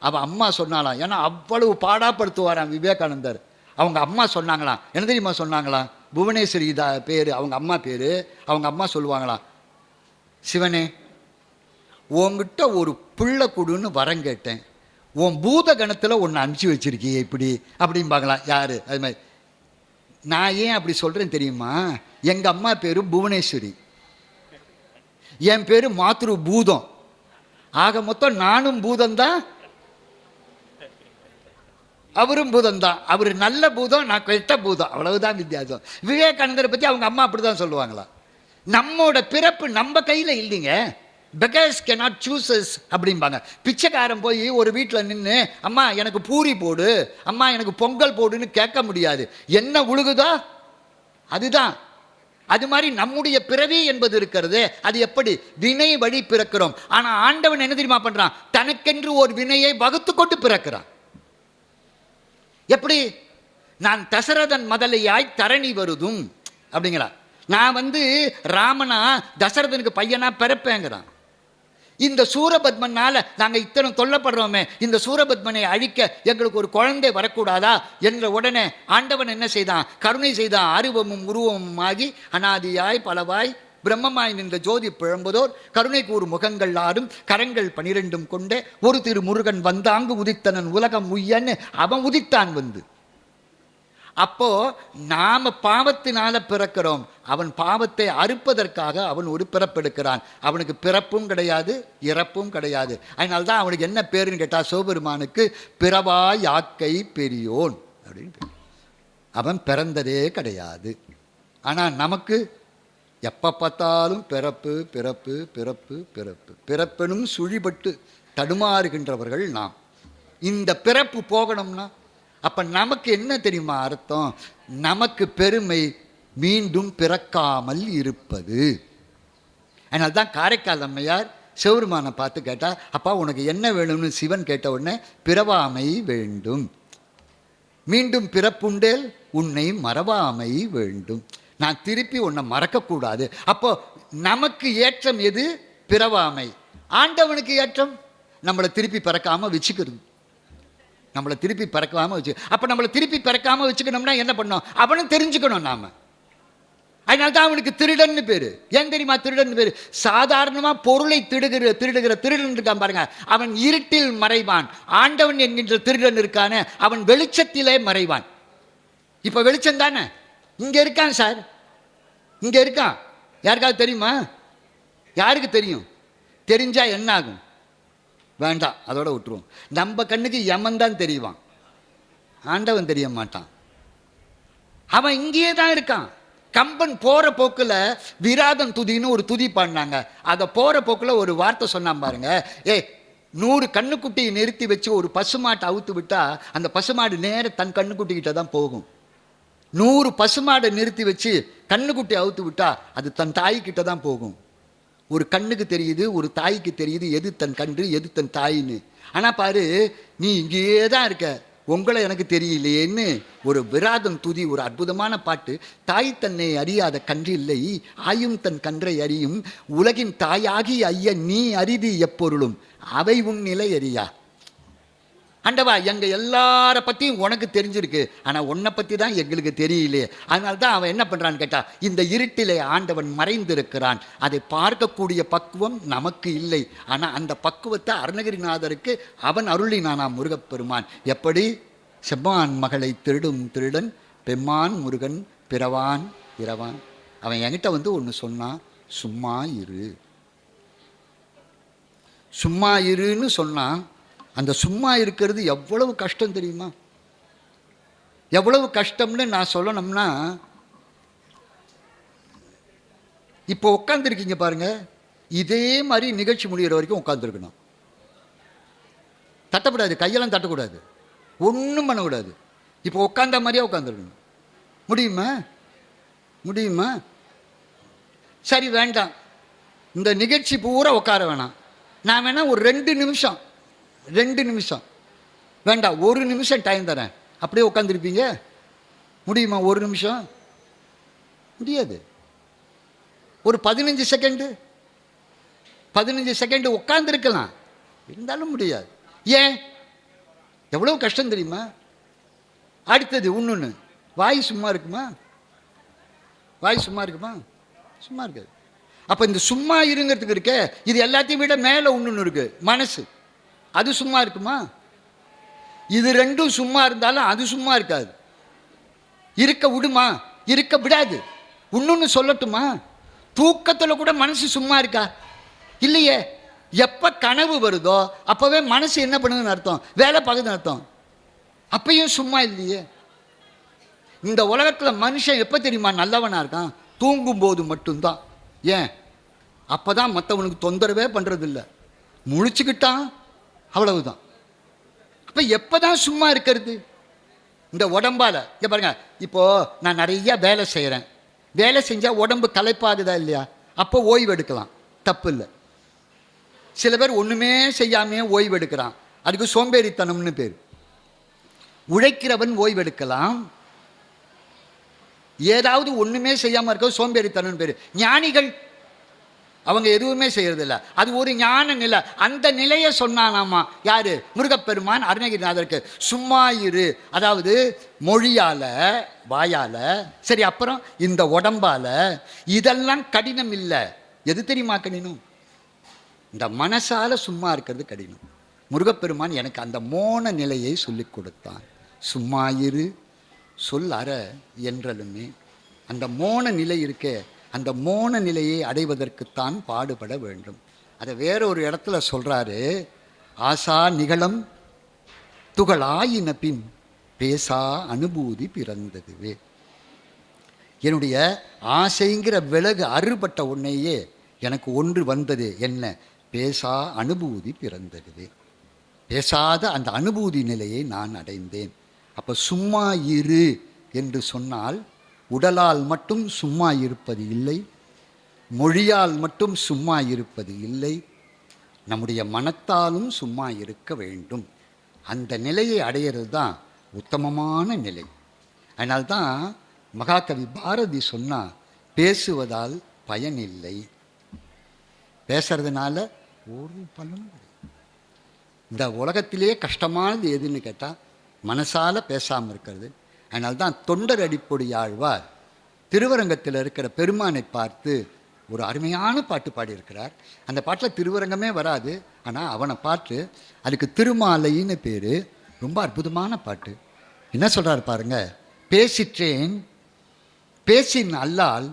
அவன் அம்மா சொன்னாலாம். ஏன்னா அவ்வளவு பாடாப்படுத்துவாராம் விவேகானந்தர். அவங்க அம்மா சொன்னாங்களாம். என்ன தெரியுமா சொன்னாங்களாம்? புவனேஸ்வரி பேர் அவங்க அம்மா பேர். அவங்க அம்மா சொல்லுவாங்களாம், சிவனே உங்ககிட்ட ஒரு பிள்ளை கொடுன்னு வரம் கேட்டேன், உன் பூத கணத்தில் ஒன்று அனுப்பிச்சி வச்சிருக்கியே இப்படி அப்படிம்பாங்களாம். யாரு? அது மாதிரி. நான் ஏன் அப்படி சொல்கிறேன் தெரியுமா? எங்கள் அம்மா பேர் புவனேஸ்வரி, என் பேர் மாத்ரு பூதம். ஆக மொத்தம் நானும் பூதம்தான், அவரும் பூதம் தான். அவர் நல்ல பூதம், நான் கெட்ட பூதம், அவ்வளவுதான் வித்தியாசம். விவேகானந்தரை பற்றி அவங்க அம்மா அப்படிதான் சொல்லுவாங்களா. நம்மோட பிறப்பு நம்ம கையில் இல்லைங்க. பெகர்ஸ் கேனாட் சூசஸ் அப்படிம்பாங்க. பிச்சைக்காரன் போய் ஒரு வீட்டில் நின்று அம்மா எனக்கு பூரி போடு, அம்மா எனக்கு பொங்கல் போடுன்னு கேட்க முடியாது. என்ன உழுகுதோ அதுதான். அது மாதிரி நம்முடைய பிறவி என்பது இருக்கிறது. அது எப்படி? வினை வழி பிறக்கிறோம். ஆனால் ஆண்டவன் என்ன தெரியுமா பண்றான்? தனக்கென்று ஒரு வினையை வகுத்து கொண்டு பிறக்கிறான். எப்படி? நான் தசரதன் மதலையாய் தரணி வருதும் அப்படிங்கிறான். நான் ராமனா தசரதனுக்கு பையனா பிறப்பேங்கிறான். இந்த சூரபத்மனால நாங்கள் இத்தனை தொல்லப்படுறோமே, இந்த சூரபத்மனை அழிக்க எங்களுக்கு ஒரு குழந்தை வரக்கூடாதா என்ற உடனே ஆண்டவன் என்ன செய்தான்? கருணை செய்தான். அருவமும் உருவமும் ஆகி அனாதியாய் பலவாய் பிரம்மமாய் நின்ற ஜோதி பிழம்புதோர் கருணை கூறு முகங்கள் ஆடும் கரங்கள் 12 கொண்டே ஒரு திரு முருகன் வந்தாங்கு உதித்தனன் உலகம் உய்யன்னு அவன் உதித்தான். அப்போ நாம பாவத்தினால பிறக்கிறோம், அவன் பாவத்தை அறுப்பதற்காக அவன் ஒரு பிறப்பெடுக்கிறான். அவனுக்கு பிறப்பும் கிடையாது, இறப்பும் கிடையாது. அதனால்தான் அவனுக்கு என்ன பேருன்னு கேட்டா, சிவபெருமானுக்கு பிறவா யாக்கை பெரியோன் அப்படின்னு. அவன் பிறந்ததே கிடையாது. ஆனா நமக்கு எப்போ பார்த்தாலும் பிறப்பு பிறப்பு பிறப்பு பிறப்பு பிறப்பெனும் சுழிபட்டு தடுமாறுகின்றவர்கள் நாம். இந்த பிறப்பு போகணும்னா அப்ப நமக்கு என்ன தெரியுமா அர்த்தம்? நமக்கு பெருமை மீண்டும் பிறக்காமல் இருப்பது. அதனால்தான் காரைக்கால் அம்மையார் சிவபெருமானை பார்த்து கேட்டா, அப்பா உனக்கு என்ன வேணும்னு சிவன் கேட்ட உடனே பிறவாமை வேண்டும், மீண்டும் பிறப்புண்டேல் உன்னை மறவாமை வேண்டும், நான் திருப்பி உன்னை மறக்கக்கூடாது. அப்போ நமக்கு ஏற்றம் எது? பிறவாமை. ஆண்டவனுக்கு ஏற்றம் நம்மளை திருப்பி பிறக்காம வச்சுக்கிறது. நம்மளை திருப்பி பிறக்காம வச்சு. அப்ப நம்மளை திருப்பி பிறக்காம வச்சுக்கணும்னா என்ன பண்ணணும்? அவனும் தெரிஞ்சுக்கணும் நாம. அதனால்தான் அவனுக்கு திருடன்னு பேரு. ஏன் தெரியுமா திருடன் பேரு? சாதாரணமா பொருளை திருடுகிற திருடன் இருக்கான் பாருங்க, அவன் இருட்டில் மறைவான். ஆண்டவன் என்கின்ற திருடன் இருக்கானே, அவன் வெளிச்சத்திலே மறைவான். இப்ப வெளிச்சம் தானே இங்க இருக்கான் சார், இங்க இருக்கான். யாருக்காவது தெரியுமா? யாருக்கு தெரியும்? தெரிஞ்சா என்ன ஆகும்? வேண்டாம், அதோட விட்டுருவோம். நம்ம கண்ணுக்கு யமன் தான் தெரியுவான், ஆண்டவன் தெரிய மாட்டான். அவன் இங்கேயே தான் இருக்கான். கம்பன் போற போக்குல விராதன் துதின்னு ஒரு துதி பாடினாங்க. அதை போற போக்குல ஒரு வார்த்தை சொன்னான் பாருங்க, 100 கண்ணுக்குட்டியை நிறுத்தி வச்சு ஒரு பசுமாட்டை அவுத்து விட்டா அந்த பசுமாடு நேர தன் கண்ணுக்குட்டிக்கிட்ட தான் போகும். 100 பசுமாடை நிறுத்தி வச்சு கண்ணுக்குட்டி அவுத்து விட்டா அது தன் தாய்கிட்ட தான் போகும். ஒரு கண்ணுக்கு தெரியுது, ஒரு தாய்க்கு தெரியுது எது தன் கன்று எது தன் தாயின்னு. ஆனால் பாரு, நீ இங்கேயே தான் இருக்க, உங்களை எனக்கு தெரியலையேன்னு ஒரு விராதம் துதி, ஒரு அற்புதமான பாட்டு. தாய் தன்னை அறியாத கன்று இல்லை, ஆயும் தன் கன்றை அறியும், உலகின் தாயாகி ஐய நீ அரிதி எப்பொருளும், அவை உன் நிலை அறியா. ஆண்டவா, எங்கள் எல்லார பற்றியும் உனக்கு தெரிஞ்சிருக்கு, ஆனால் உன்னை பற்றி தான் எங்களுக்கு தெரியலையே. அதனால தான் அவன் என்ன பண்ணுறான்னு கேட்டால், இந்த இருட்டிலே ஆண்டவன் மறைந்திருக்கிறான், அதை பார்க்கக்கூடிய பக்குவம் நமக்கு இல்லை. ஆனால் அந்த பக்குவத்தை அருணகிரிநாதருக்கு அவன் அருளினானாம் முருகப்பெருமான். எப்படி? செம்மான் மகளை திருடும் திருடன் பெம்மான் முருகன் பிறவான் இரவான். அவன் என்கிட்ட வந்து ஒன்று சொன்னான், சும்மா இரு. சும்மா இருன்னு சொன்னான். அந்த சும்மா இருக்கிறது எவ்வளவு கஷ்டம் தெரியுமா? எவ்வளவு கஷ்டம்னு நான் சொல்லணும்னா, இப்போ உட்காந்துருக்கீங்க பாருங்க, இதே மாதிரி நிகழ்ச்சி முடிகிற வரைக்கும் உட்காந்துருக்கணும். தட்டக்கூடாது, கையெல்லாம் தட்டக்கூடாது, ஒன்றும் பண்ணக்கூடாது. இப்போ உட்காந்த மாதிரியே உட்காந்துருக்கணும். முடியுமா? முடியுமா? சரி, வேண்டாம், இந்த நிகழ்ச்சி பூரா உட்கார வேணாம். நான் வேணா ஒரு 2 நிமிஷம் வேண்டாம், 1 நிமிஷம் டைம் தரேன், அப்படியே உட்காந்துருப்பீங்க. முடியுமா? 1 நிமிஷம் முடியாது. ஒரு 15 செகண்டு உட்காந்துருக்கலாம், இருந்தாலும் முடியாது. ஏன்? எவ்வளோ கஷ்டம் தெரியுமா? அடுத்தது இன்னொன்று, வாய் சும்மா இருக்குமா? சும்மா இருக்காது. அப்போ இந்த சும்மா இருங்கிறதுக்கு இருக்க, இது எல்லாத்தையும் விட மேலே இன்னொன்று இருக்கு, மனசு. அது சும்மா இருக்குமா? இது 2ம் சும்மா இருந்தாலும் அது சும்மா இருக்காது. இருக்க விடுமா? இருக்க விடாது. இன்னொன்று சொல்லட்டுமா? தூக்கத்தில் கூட மனசு சும்மா இருக்கா? இல்லையே. எப்போ கனவு வருதோ அப்போவே மனசு என்ன பண்ணுதுன்னு அர்த்தம், வேலை பார்க்குதுன்னு அர்த்தம். அப்பையும் சும்மா இல்லையே. இந்த உலகத்தில் மனுஷன் எப்போ தெரியுமா நல்லவனாக இருக்கான்? தூங்கும்போது மட்டும்தான். ஏன்? அப்போ தான் மற்றவனுக்கு தொந்தரவே பண்ணுறதில்ல. முழிச்சுக்கிட்டான், அவ்வளவுதான். அப்போ எப்போ தான் சும்மா இருக்கிறது? இந்த உடம்பால். இங்கே பாருங்க, இப்போது நான் நிறைய வேலை செய்கிறேன், வேலை செஞ்சால் உடம்பு களைப்பாகுதா இல்லையா? அப்போ ஓய்வு எடுக்கலாம், தப்பு இல்லை. சில பேர் ஒன்றுமே செய்யாமையே ஓய்வு எடுக்கிறான், அதுக்கு சோம்பேறித்தனம்னு பேர். உழைக்கிறவன் ஓய்வு எடுக்கலாம், ஏதாவது ஒன்றுமே செய்யாமல் இருக்க சோம்பேறித்தனம்னு பேர். ஞானிகள் அவங்க எதுவுமே செய்யறதில்ல, அது ஒரு ஞான நிலை. அந்த நிலையை சொன்னானாமா யாரு? முருகப்பெருமான் அருணகிரிநாதருக்கு. சும்மா இரு, அதாவது மொழியால, வாயால, சரி, அப்புறம் இந்த உடம்பால, இதெல்லாம் கடினம் இல்லை. எது தெரியுமா கடினம்? இந்த மனசால சும்மா இருக்கிறது கடினம். முருகப்பெருமான் எனக்கு அந்த மோன நிலையை சொல்லிக் கொடுத்தான். சும்மா இரு, சொல் அற என்றலுமே. அந்த மோன நிலை இருக்கே, அந்த மோன நிலையை அடைவதற்குத்தான் பாடுபட வேண்டும். அதை வேற ஒரு இடத்துல சொல்றாரு, ஆசா நிகழம் துகளாயின பின் பேசா அனுபூதி பிறந்ததுவே. என்னுடைய ஆசைங்கிற விலகு அறுபட்ட உன்னையே எனக்கு ஒன்று வந்தது, என்ன? பேசா அனுபூதி பிறந்ததுவே. பேசாத அந்த அனுபூதி நிலையை நான் அடைந்தேன். அப்போ சும்மா இரு என்று சொன்னால் உடலால் மட்டும் சும்மா இருப்பது இல்லை, மொழியால் மட்டும் சும்மா இருப்பது இல்லை, நம்முடைய மனத்தாலும் சும்மா இருக்க வேண்டும். அந்த நிலையை அடையிறது தான் உத்தமமான நிலை. அதனால்தான் மகாகவி பாரதி சொன்னால், பேசுவதால் பயனில்லை, பேசுறதுனால ஒரு பலனும் கிடையாது. இந்த உலகத்திலேயே கஷ்டமானது எதுன்னு கேட்டால் மனசால பேசாமல் இருக்கிறது. அதனால்தான் தொண்டர் அடிப்பொடி ஆழ்வார் திருவரங்கத்தில் இருக்கிற பெருமானை பார்த்து ஒரு அருமையான பாட்டு பாடியிருக்கிறார். அந்த பாட்டில் திருவரங்கமே வராது, ஆனால் அவனை பார்த்து அதுக்கு திருமாலைன்னு பேர். ரொம்ப அற்புதமான பாட்டு. என்ன சொல்கிறார் பாருங்க, பேசிற்றேன் பேசின் அல்லால்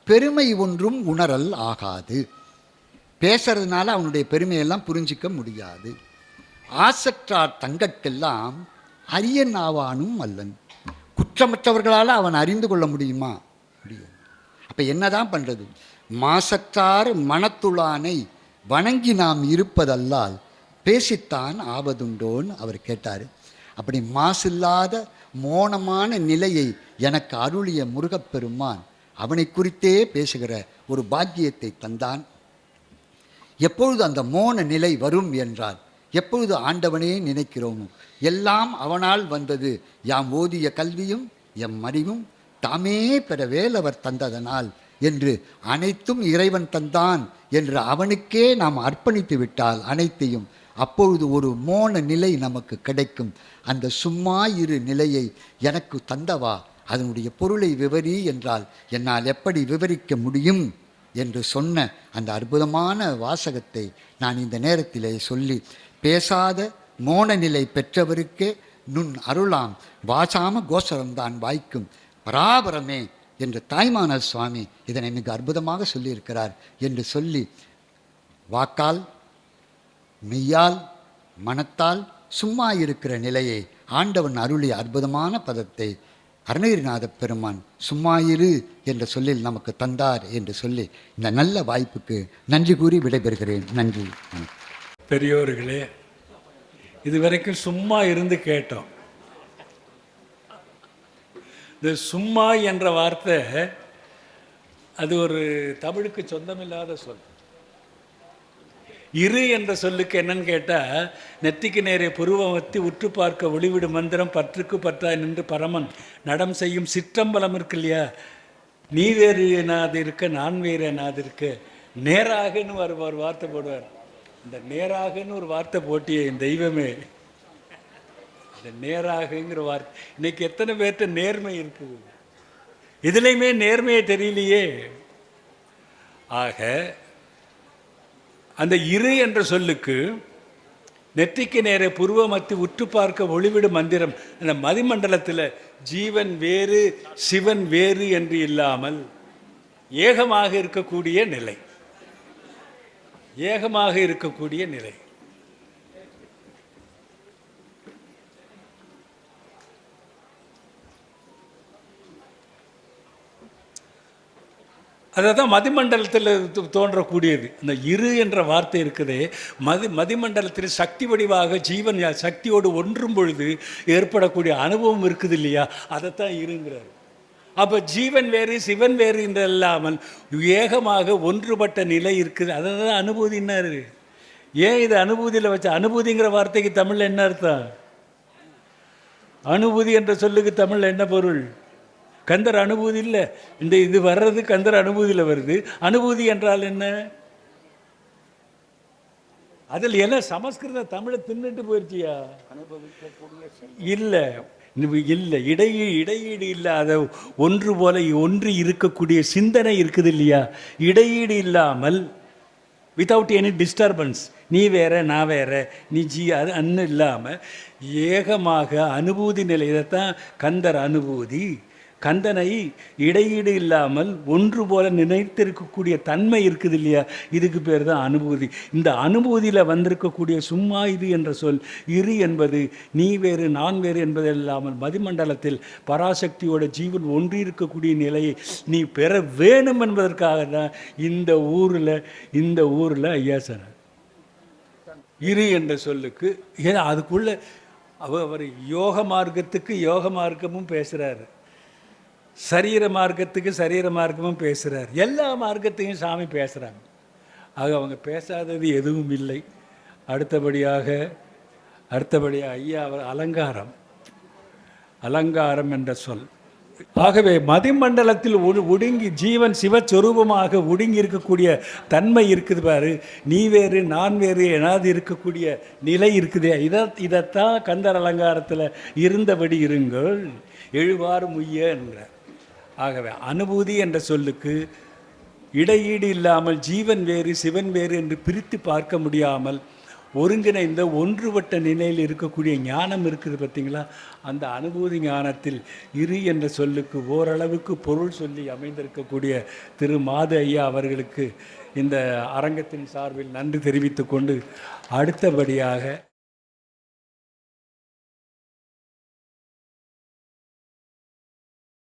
பெருமை ஒன்றும் உணரல் ஆகாது. பேசுறதுனால அவனுடைய பெருமையெல்லாம் புரிஞ்சிக்க முடியாது. ஆசற்றார் தங்கட்கெல்லாம் அரியன் ஆவானும் அல்லன். குற்றமற்றவர்களால் அவன் அறிந்து கொள்ள முடியுமா? முடியும். அப்போ என்னதான் பண்ணுறது? மாசற்றார் மனத்துளானை வணங்கி நாம் இருப்பதல்லால் பேசித்தான் ஆவதுண்டோன்னு அவர் கேட்டார். அப்படி மாசில்லாத மோனமான நிலையை எனக்கு அருளிய முருகப்பெருமான் அவனை குறித்தே பேசுகிற ஒரு பாக்கியத்தை தந்தான். எப்பொழுது அந்த மோன நிலை வரும் என்றால், எப்பொழுது ஆண்டவனே நினைக்கிறோமோ, எல்லாம் அவனால் வந்தது, யாம் ஓதிய கல்வியும் எம் அறிவும் தாமே பெற வேலவர் தந்ததனால் என்று அனைத்தும் இறைவன் தந்தான் என்று அவனுக்கே நாம் அர்ப்பணித்து விட்டால் அனைத்தையும், அப்பொழுது ஒரு மோன நிலை நமக்கு கிடைக்கும். அந்த சும்மா இரு நிலையை எனக்கு தந்தவா, அதனுடைய பொருளை விவரி என்றால் என்னால் எப்படி விவரிக்க முடியும் என்று சொன்ன அந்த அற்புதமான வாசகத்தை நான் இந்த நேரத்திலே சொல்லி, பேசாத மோன நிலை பெற்றவருக்கே நுண் அருளாம் வாசாம கோசரம்தான் வாய்க்கும் பராபரமே என்று தாய்மான சுவாமி இதனை மிக அற்புதமாக சொல்லியிருக்கிறார் என்று சொல்லி, வாக்கால் மெய்யால் மனத்தால் சும்மா இருக்கிற நிலையை ஆண்டவன் அருளிய அற்புதமான பதத்தை அருணகிரிநாத பெருமான் சும்மாயிரு என்ற சொல்லில் நமக்கு தந்தார் என்று சொல்லி இந்த நல்ல வாய்ப்புக்கு நன்றி கூறி விடைபெறுகிறேன். நன்றி. பெரியோர்களே, இதுவரைக்கும் சும்மா இருந்து கேட்டோம். இந்த சும்மா என்ற வார்த்தை அது ஒரு தமிழுக்கு சொந்தமில்லாத சொல். இரு என்ற சொல்லுக்கு என்னன்னு கேட்டால், நெத்திக்கு நேரே புருவம் வத்தி உற்று பார்க்க ஒளிவிடு மந்திரம் பற்றுக்கு பற்றாய் நின்று பரமன் நடம் செய்யும் சிற்றம்பலம் இருக்கு இல்லையா, நீ வேறு எனாது இருக்க நான் வேறு எனாது இருக்க, நேராகன்னு ஒரு வார்த்தை போடுவார். இந்த நேராகன்னு ஒரு வார்த்தை போட்டிய என் தெய்வமே, இந்த நேராகங்கிற வார்த்தை இன்னைக்கு எத்தனை பேர்கிட்ட நேர்மை இருக்குது, இதுலையுமே நேர்மையை தெரியலையே. ஆக அந்த இரு என்ற சொல்லுக்கு நெற்றிக்கு நேரே புருவமத்தி உற்று பார்க்க ஒளிவிடு மந்திரம், அந்த மதிமண்டலத்தில் ஜீவன் வேறு சிவன் வேறு என்று இல்லாமல் ஏகமாக இருக்கக்கூடிய நிலை, ஏகமாக இருக்கக்கூடிய நிலை. அதான் மதிமண்டலத்தில் தோன்றக்கூடியது. அந்த இரு என்ற வார்த்தை இருக்குதே, மதிமண்டலத்தில் சக்தி வடிவாக ஜீவன் சக்தியோடு ஒன்றும் பொழுது ஏற்படக்கூடிய அனுபவம் இருக்குது இல்லையா, அதைத்தான் இருங்கிறார். அப்போ ஜீவன் வேறு சிவன் வேறு என்று இல்லாமல் ஏகமாக ஒன்றுபட்ட நிலை இருக்குது, அதை தான் அனுபூதின்னாரு. ஏன் இது அனுபூதியில் வச்ச, அனுபூதிங்கிற வார்த்தைக்கு தமிழில் என்ன அர்த்தம்? அனுபூதி என்ற சொல்லுக்கு தமிழில் என்ன பொருள்? கந்தர் அனுபூதி இல்லை. இந்த இது வர்றது கந்தர் அனுபூதியில் வருது. அனுபூதி என்றால் என்ன? அதில் என்ன சமஸ்கிருத தமிழை தின்னுட்டு போயிடுச்சியா? இல்லை இல்லை, இடையீடு இல்லாத ஒன்று போல ஒன்று இருக்கக்கூடிய சிந்தனை இருக்குது இல்லையா, இடையீடு இல்லாமல், வித்தவுட் எனி டிஸ்டர்பன்ஸ், நீ வேற நான் வேற, நீ அது அன்னு இல்லாமல் ஏகமாக அனுபூதி நிலை. இதைத்தான் கந்தர் அனுபூதி. கந்தனை இடையீடு இல்லாமல் ஒன்று போல நினைத்திருக்கக்கூடிய தன்மை இருக்குது இல்லையா, இதுக்கு பேர் தான் அனுபூதி. இந்த அனுபூதியில் வந்திருக்கக்கூடிய சும்மா இது என்ற சொல், இரு என்பது நீ வேறு நான் வேறு என்பது இல்லாமல் மதிமண்டலத்தில் பராசக்தியோட ஜீவன் ஒன்றி இருக்கக்கூடிய நிலையை நீ பெற வேணும் என்பதற்காக தான் இந்த ஊரில் ஐயா சார் இரு என்ற சொல்லுக்கு, ஏன்னா அதுக்குள்ள அவர் யோக மார்க்கத்துக்கு யோக மார்க்கமும் பேசுகிறாரு, சரீர மார்க்கத்துக்கு சரீர மார்க்கமும் பேசுகிறார், எல்லா மார்க்கத்தையும் சாமி பேசுகிறாங்க. ஆக அவங்க பேசாதது எதுவும் இல்லை. அடுத்தபடியாக ஐயா அவர் அலங்காரம் என்ற சொல். ஆகவே மதிமண்டலத்தில் ஒடுங்கி ஜீவன் சிவஸ்வரூபமாக ஒடுங்கி இருக்கக்கூடிய தன்மை இருக்குது பாரு, நீ வேறு நான் வேறு எனாது இருக்கக்கூடிய நிலை இருக்குது. இதைத்தான் கந்தர் அலங்காரத்தில் இருந்தபடி இருங்கள் எழுவாறு முய்ய என்கிறார். ஆகவே அனுபூதி என்ற சொல்லுக்கு இடையீடு இல்லாமல் ஜீவன் வேறு சிவன் வேறு என்று பிரித்து பார்க்க முடியாமல் ஒருங்கிணைந்த ஒன்றுபட்ட நிலையில் இருக்கக்கூடிய ஞானம் இருக்குது பார்த்தீங்களா, அந்த அனுபூதி ஞானத்தில் இரு என்ற சொல்லுக்கு ஓரளவுக்கு பொருள் சொல்லி அமைந்திருக்கக்கூடிய திரு மாது ஐயா அவர்களுக்கு இந்த அரங்கத்தின் சார்பில் நன்றி தெரிவித்து கொண்டு அடுத்தபடியாக